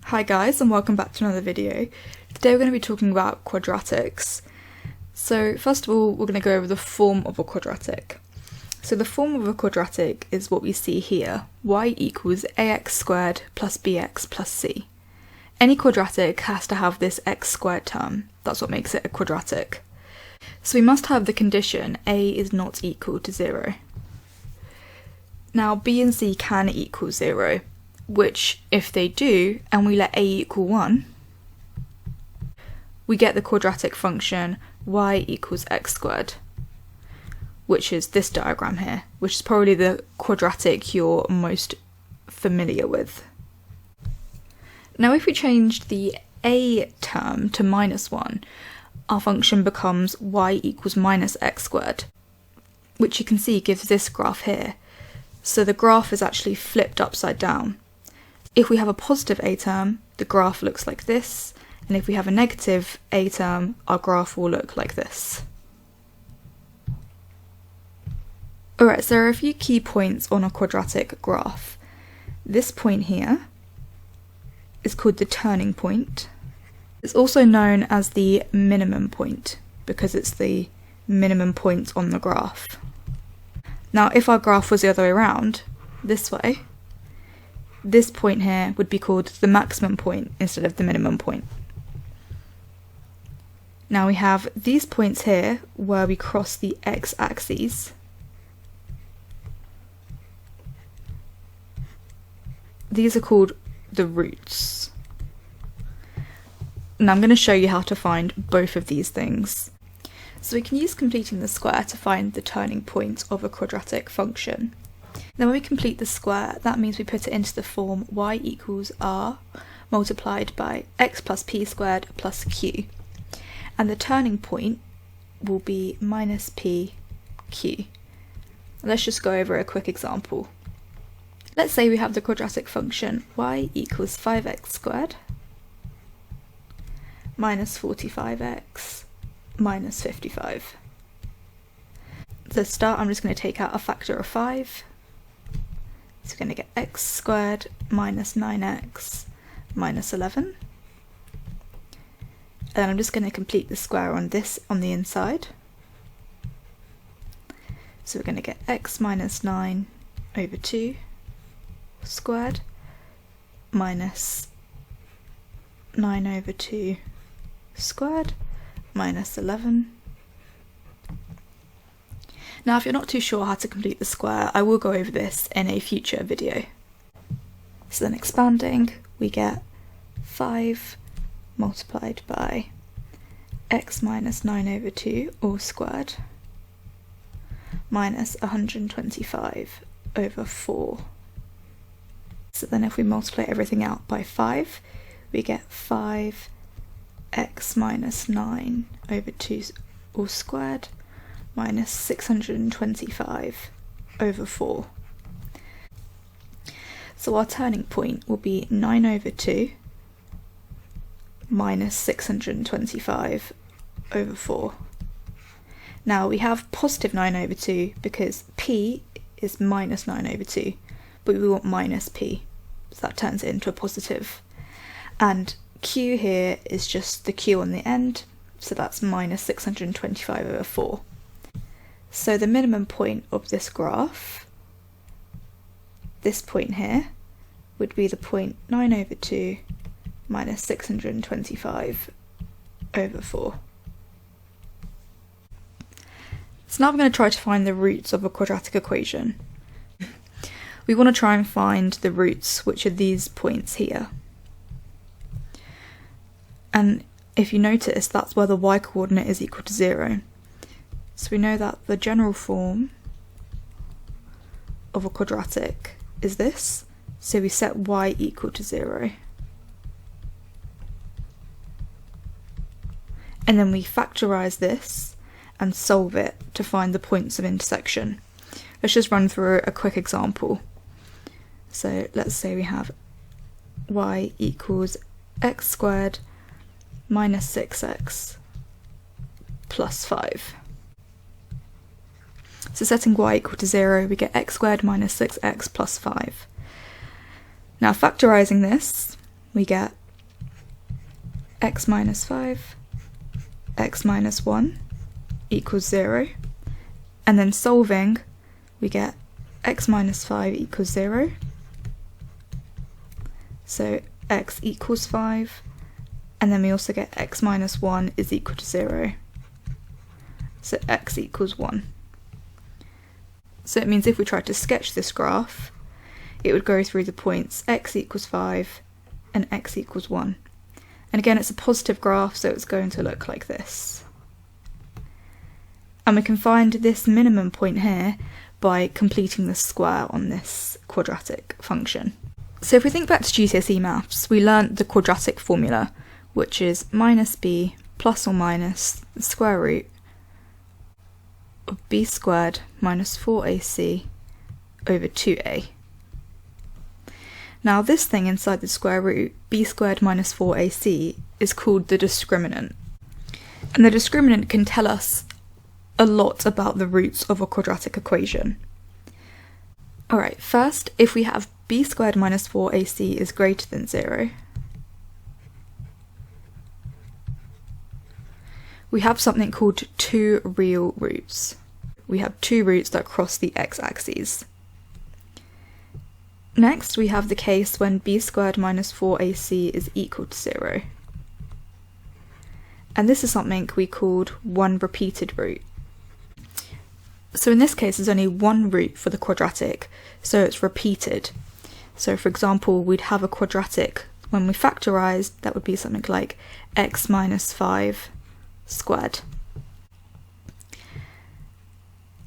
Hi guys, and welcome back to another video. Today we're going to be talking about quadratics. So first of all, we're going to go over the form of a quadratic. So the form of a quadratic is what we see here, y equals ax squared plus bx plus c. Any quadratic has to have this x squared term, that's what makes it a quadratic. So we must have the condition a is not equal to 0. Now b and c can equal 0, which if they do, and we let a equal 1, we get the quadratic function y equals x squared, which is this diagram here, which is probably the quadratic you're most familiar with. Now if we change the a term to -1, our function becomes y equals minus x squared, which you can see gives this graph here. So the graph is actually flipped upside down. If we have a positive a term, the graph looks like this, and if we have a negative a term, our graph will look like this. Alright, so there are a few key points on a quadratic graph. This point here is called the turning point. It's also known as the minimum point, because it's the minimum point on the graph. Now, if our graph was the other way around, this way, this point here would be called the maximum point instead of the minimum point. Now we have these points here where we cross the x-axis. These are called the roots. Now I'm going to show you how to find both of these things. So we can use completing the square to find the turning point of a quadratic function. Then when we complete the square, that means we put it into the form y equals r multiplied by x plus p squared plus q. And the turning point will be minus p q. Let's just go over a quick example. Let's say we have the quadratic function y equals 5x squared minus 45x minus 55. To start, I'm just going to take out a factor of 5. So we're going to get x squared minus 9x minus 11. And then I'm just going to complete the square on this on the inside. So we're going to get x minus 9 over 2 squared minus 9 over 2 squared minus 11. Now if you're not too sure how to complete the square, I will go over this in a future video. So then expanding, we get 5 multiplied by x minus 9 over 2 all squared minus 125 over 4. So then if we multiply everything out by 5, we get 5x minus 9 over 2 all squared minus 625 over 4. So our turning point will be 9 over 2 minus 625 over 4. Now we have positive 9 over 2 because p is minus 9 over 2, but we want minus p, so that turns it into a positive. And q here is just the q on the end, so that's minus 625 over 4. So the minimum point of this graph, this point here, would be the point 9 over 2 minus 625 over 4. So now we're going to try to find the roots of a quadratic equation. We want to try and find the roots, which are these points here. And if you notice, that's where the y coordinate is equal to 0. So we know that the general form of a quadratic is this. So we set y equal to 0. And then we factorise this and solve it to find the points of intersection. Let's just run through a quick example. So let's say we have y equals x squared minus 6x plus 5. So setting y equal to 0, we get x squared minus 6x plus 5. Now factorising this, we get x minus 5, x minus 1 equals 0, and then solving we get x minus 5 equals 0, so x equals 5, and then we also get x minus 1 is equal to 0, so x equals 1. So it means if we tried to sketch this graph, it would go through the points x equals 5 and x equals 1. And again, it's a positive graph, so it's going to look like this. And we can find this minimum point here by completing the square on this quadratic function. So if we think back to GCSE maths, we learnt the quadratic formula, which is minus b plus or minus the square root of b squared minus 4ac over 2a. Now this thing inside the square root, b squared minus 4ac, is called the discriminant. And the discriminant can tell us a lot about the roots of a quadratic equation. Alright, first, if we have b squared minus 4ac is greater than 0, we have something called two real roots. We have two roots that cross the x-axis. Next, we have the case when b squared minus 4ac is equal to 0. And this is something we called one repeated root. So in this case, there's only one root for the quadratic, so it's repeated. So for example, we'd have a quadratic when we factorised, that would be something like x minus 5 squared.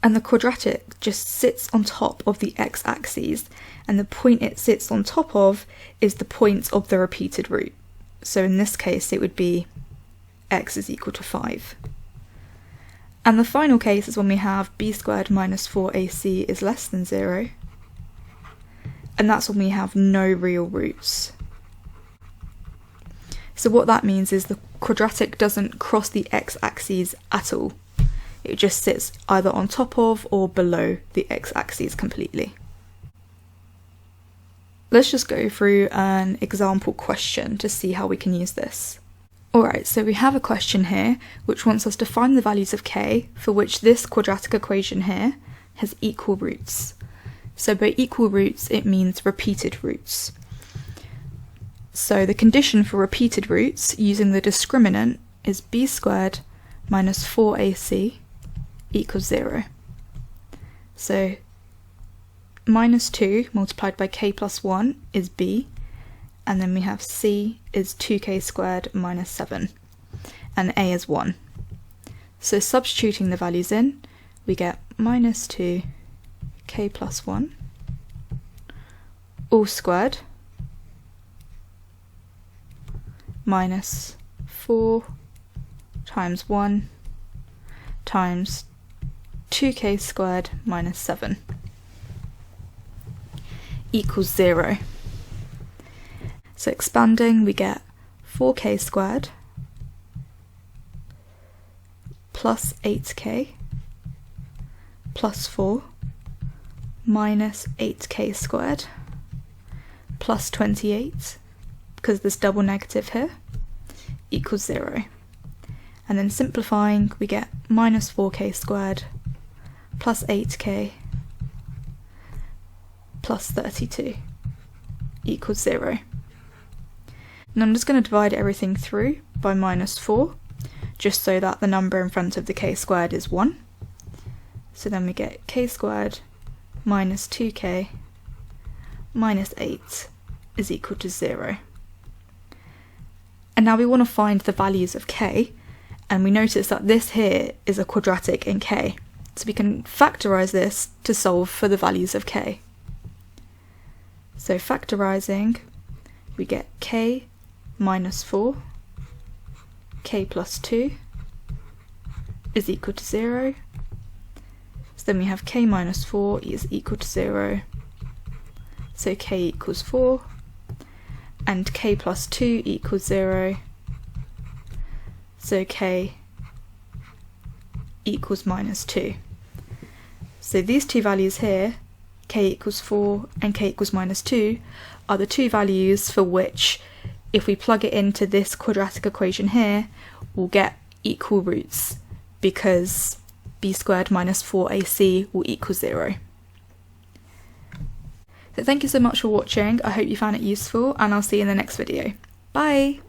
And the quadratic just sits on top of the x-axis, and the point it sits on top of is the point of the repeated root. So in this case it would be x is equal to 5. And the final case is when we have b squared minus 4ac is less than 0, and that's when we have no real roots. So what that means is the quadratic doesn't cross the x-axis at all. It just sits either on top of or below the x-axis completely. Let's just go through an example question to see how we can use this. Alright, so we have a question here which wants us to find the values of k for which this quadratic equation here has equal roots. So by equal roots it means repeated roots. So the condition for repeated roots using the discriminant is b squared minus 4ac equals 0. So minus 2 multiplied by k plus 1 is b, and then we have c is 2k squared minus 7, and a is 1. So substituting the values in, we get minus 2 k plus 1 all squared minus 4 times 1 times 2k squared minus 7 equals 0. So expanding, we get 4k squared plus 8k plus 4 minus 8k squared plus 28, because there's double negative here, equals 0. And then simplifying, we get minus 4k squared plus 8k plus 32 equals 0. And I'm just going to divide everything through by minus 4, just so that the number in front of the k squared is 1. So then we get k squared minus 2k minus 8 is equal to 0. And now we want to find the values of k, and we notice that this here is a quadratic in k. So we can factorise this to solve for the values of k. So factorising, we get k minus 4, k plus 2 is equal to 0. So then we have k minus 4 is equal to 0. So k equals 4, and k plus 2 equals 0. So k equals minus 2. So these two values here, k equals 4 and k equals minus 2, are the two values for which if we plug it into this quadratic equation here, we'll get equal roots because b squared minus 4ac will equal 0. So thank you so much for watching. I hope you found it useful, and I'll see you in the next video. Bye!